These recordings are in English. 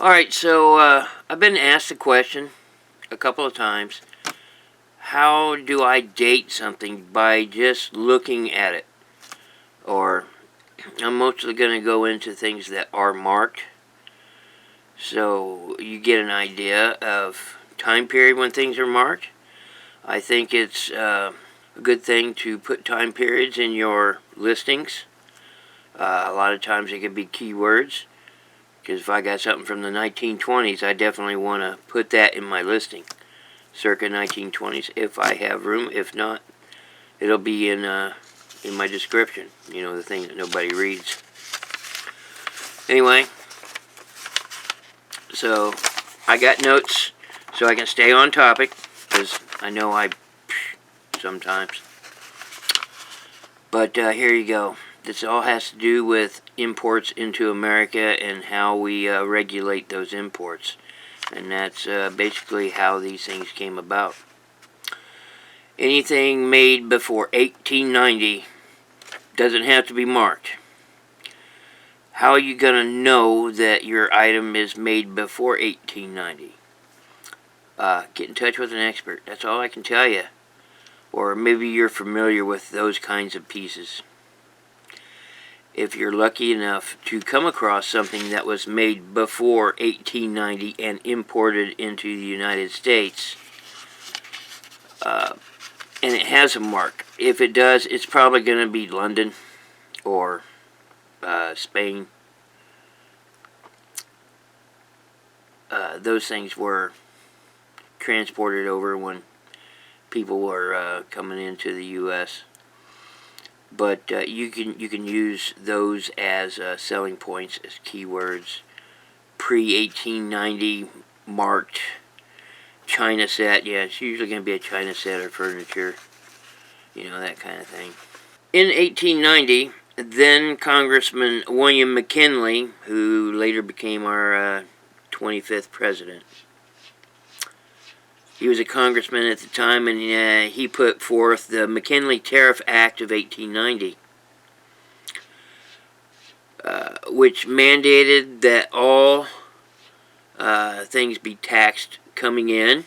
Alright, so I've been asked a question a couple of times. How do I date something by just looking at it? Or I'm mostly going to go into things that are marked, so you get an idea of time period when things are marked. I think it's a good thing to put time periods in your listings. A lot of times it could be keywords, because if I got something from the 1920s, I definitely want to put that in my listing. Circa 1920s, if I have room. If not, it'll be in my description. You know, the thing that nobody reads. Anyway, so I got notes so I can stay on topic, because I know I sometimes. But here you go. This all has to do with imports into America and how we regulate those imports. And that's basically how these things came about. Anything made before 1890 doesn't have to be marked. How are you going to know that your item is made before 1890? Get in touch with an expert. That's all I can tell you. Or maybe you're familiar with those kinds of pieces. If you're lucky enough to come across something that was made before 1890 and imported into the United States, and it has a mark, if it does, it's probably going to be London or Spain. Those things were transported over when people were coming into the U.S. But you can use those as selling points, as keywords. Pre-1890 marked China set. Yeah, it's usually going to be a China set or furniture. You know, that kind of thing. In 1890, then Congressman William McKinley, who later became our 25th president, he was a congressman at the time, and he put forth the McKinley Tariff Act of 1890, which mandated that all things be taxed coming in,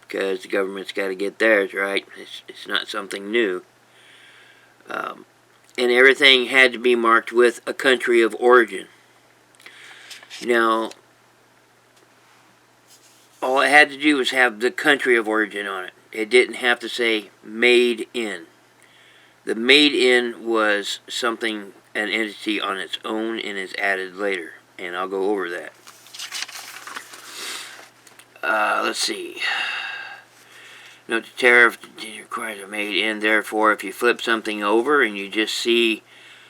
because the government's got to get theirs, right? It's not something new. And everything had to be marked with a country of origin. Now, all it had to do was have the country of origin on it. It didn't have to say made in. The made in was something, an entity on its own, and is added later. And I'll go over that. Let's see. Note the tariff requires a made in. Therefore, if you flip something over and you just see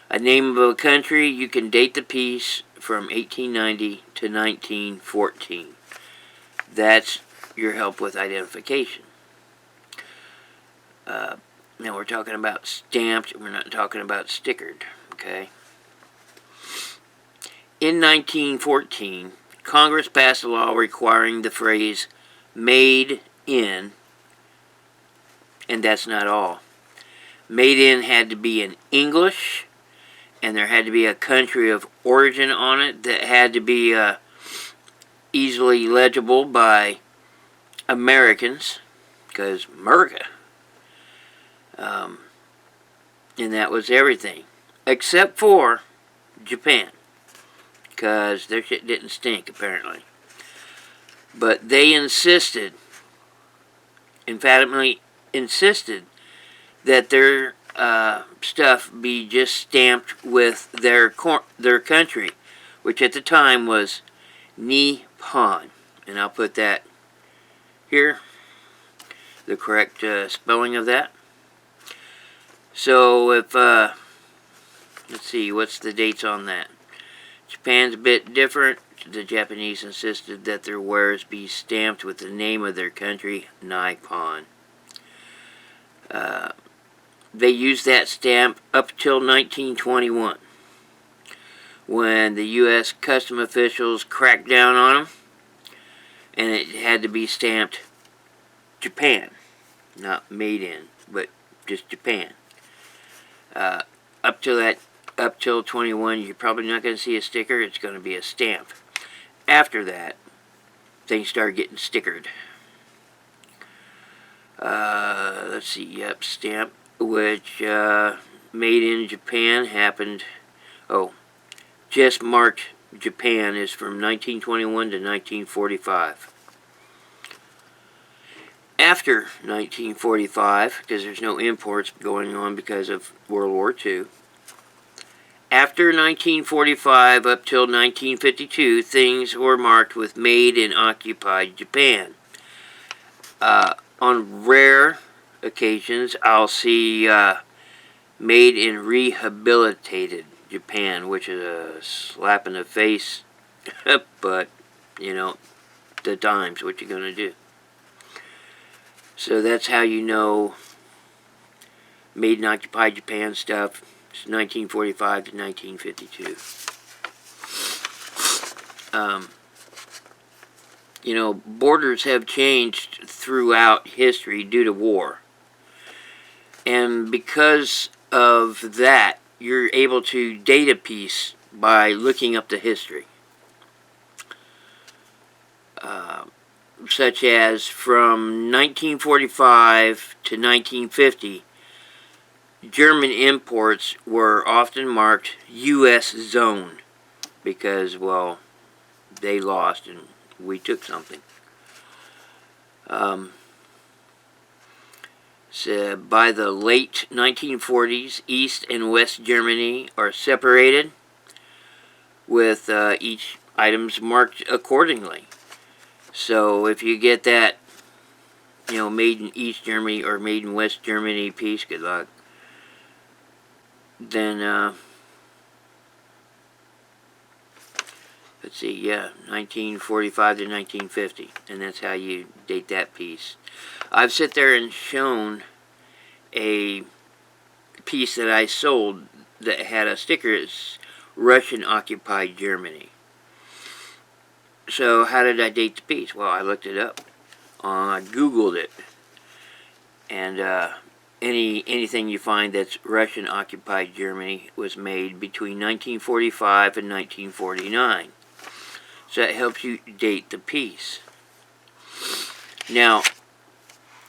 a name of a country, you can date the piece from 1890 to 1914. That's your help with identification. Now we're talking about stamped, we're not talking about stickered, okay? In 1914, Congress passed a law requiring the phrase made in, and that's not all. Made in had to be in English, and there had to be a country of origin on it that had to be easily legible by Americans, because America. And that was everything, except for Japan, because their shit didn't stink, apparently. But they insisted, emphatically insisted, that their stuff be just stamped with their country, which at the time was Nippon. And I'll put that here, the correct spelling of that. So if, let's see, what's the dates on that? Japan's a bit different. The Japanese insisted that their wares be stamped with the name of their country, Nippon. They used that stamp up till 1921, when the U.S. custom officials cracked down on them, and it had to be stamped Japan, not made in, but just Japan. Up till 21, you're probably not going to see a sticker. It's going to be a stamp. after that, things started getting stickered. Let's see, yep, stamp, which made in Japan happened. Oh, just marked Japan is from 1921 to 1945. After 1945, because there's no imports going on because of World War II, after 1945 up till 1952, things were marked with Made in Occupied Japan. On rare occasions, I'll see Made in Rehabilitated Japan, which is a slap in the face, but, you know, the times, what you're going to do. So that's how you know Made in Occupied Japan stuff. It's 1945 to 1952. You know, borders have changed throughout history due to war. And because of that, you're able to date a piece by looking up the history. Such as from 1945 to 1950, German imports were often marked U.S. zone because, well, they lost and we took something. So by the late 1940s, East and West Germany are separated, with each items marked accordingly. So if you get that, you know, Made in East Germany or Made in West Germany piece, good luck. Then, let's see, yeah, 1945 to 1950, and that's how you date that piece. I've sit there and shown a piece that I sold that had a sticker. It's Russian occupied Germany. So how did I date the piece? Well, I looked it up. I Googled it. And anything you find that's Russian occupied Germany was made between 1945 and 1949. So that helps you date the piece. Now,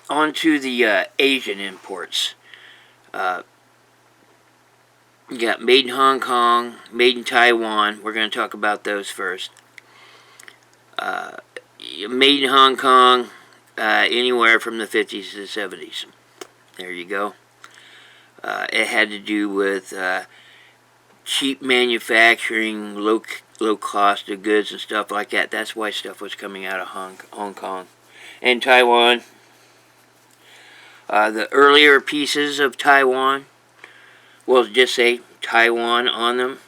on to the Asian imports. You got Made in Hong Kong, Made in Taiwan. We're going to talk about those first. Made in Hong Kong, anywhere from the 50s to the 70s. There you go. It had to do with cheap manufacturing, low cost of goods and stuff like that. That's why stuff was coming out of Hong Kong. And Taiwan. The earlier pieces of Taiwan, well, just say Taiwan on them.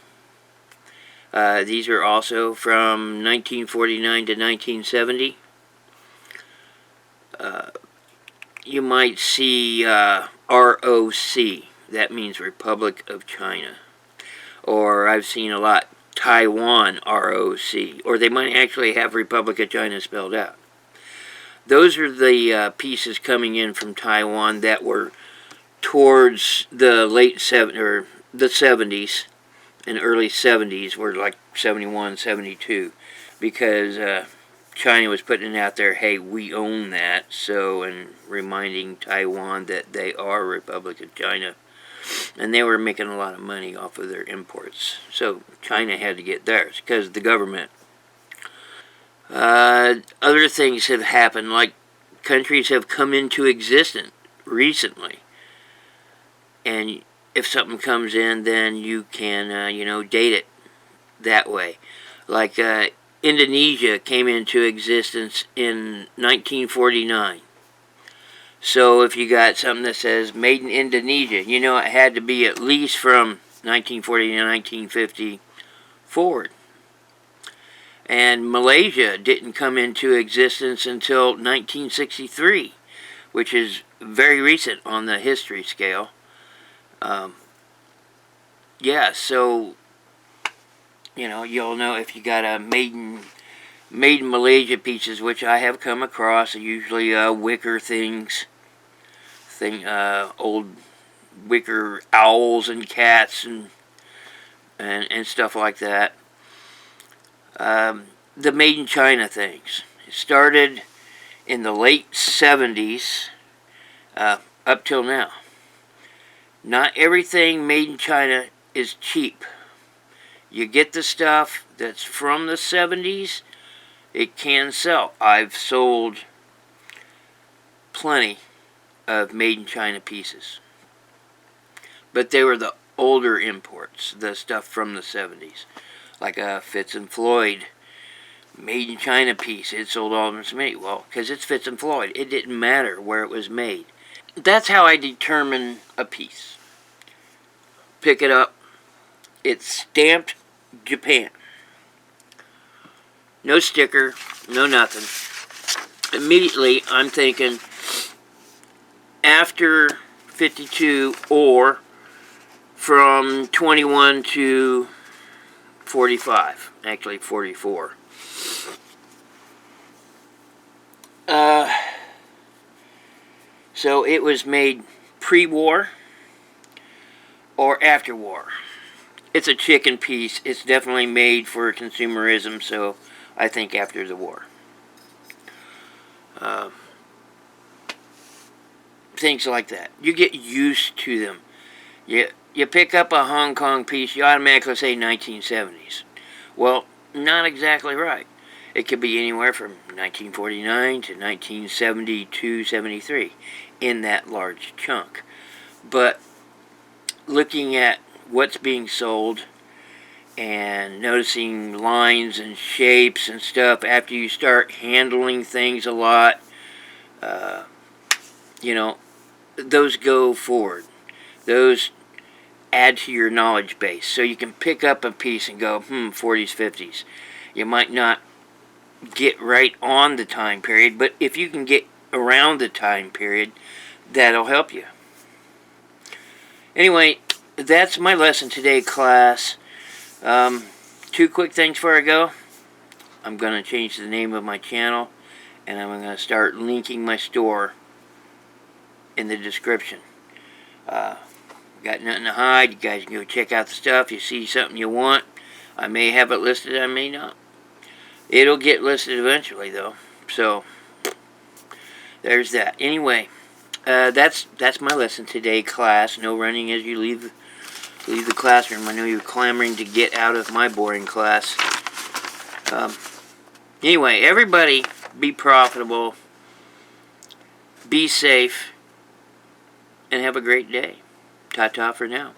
These are also from 1949 to 1970. You might see ROC. That means Republic of China. Or I've seen a lot Taiwan ROC. Or they might actually have Republic of China spelled out. Those are the pieces coming in from Taiwan that were towards the late 70s, or the 70s. And early 70s were like 71, 72, because China was putting it out there, hey, we own that, so, and reminding Taiwan that they are a Republic of China, and they were making a lot of money off of their imports, so China had to get theirs, because of the government. Other things have happened, like countries have come into existence recently, and if something comes in, then you can, date it that way. Like Indonesia came into existence in 1949. So if you got something that says Made in Indonesia, you know it had to be at least from 1940 to 1950 forward. And Malaysia didn't come into existence until 1963, which is very recent on the history scale. Yeah, so, you'll know if you got a made in Malaysia pieces, which I have come across, usually wicker things, old wicker owls and cats and stuff like that. the made in China things. It started in the late 70s up till now. Not everything made in China is cheap. You get the stuff that's from the 70s, it can sell. I've sold plenty of made in China pieces. But they were the older imports, the stuff from the 70s. Like a Fitz and Floyd made in China piece. It sold all to me. Well, because it's Fitz and Floyd. It didn't matter where it was made. That's how I determine a piece. Pick it up. It's stamped Japan. No sticker, no nothing. Immediately, I'm thinking after 52 or from 21 to 45. Actually, 44. So it was made pre-war or after war. It's a chicken piece. It's definitely made for consumerism, so I think after the war. Things like that. You get used to them. You pick up a Hong Kong piece, you automatically say 1970s. Well, not exactly right. It could be anywhere from 1949 to 1972, 73 in that large chunk. But looking at what's being sold and noticing lines and shapes and stuff after you start handling things a lot, you know, those go forward. Those add to your knowledge base. So you can pick up a piece and go, 40s, 50s. You might not get right on the time period, but if you can get around the time period, that'll help you. Anyway, that's my lesson today, class. 2 quick things before I go. I'm going to change the name of my channel, and I'm going to start linking my store in the description. Got nothing to hide. You guys can go check out the stuff. You see something you want, I may have it listed, I may not. It'll get listed eventually, though. So there's that. Anyway, that's my lesson today, class. No running as you leave the classroom. I know you're clamoring to get out of my boring class. Anyway, everybody be profitable, be safe, and have a great day. Ta-ta for now.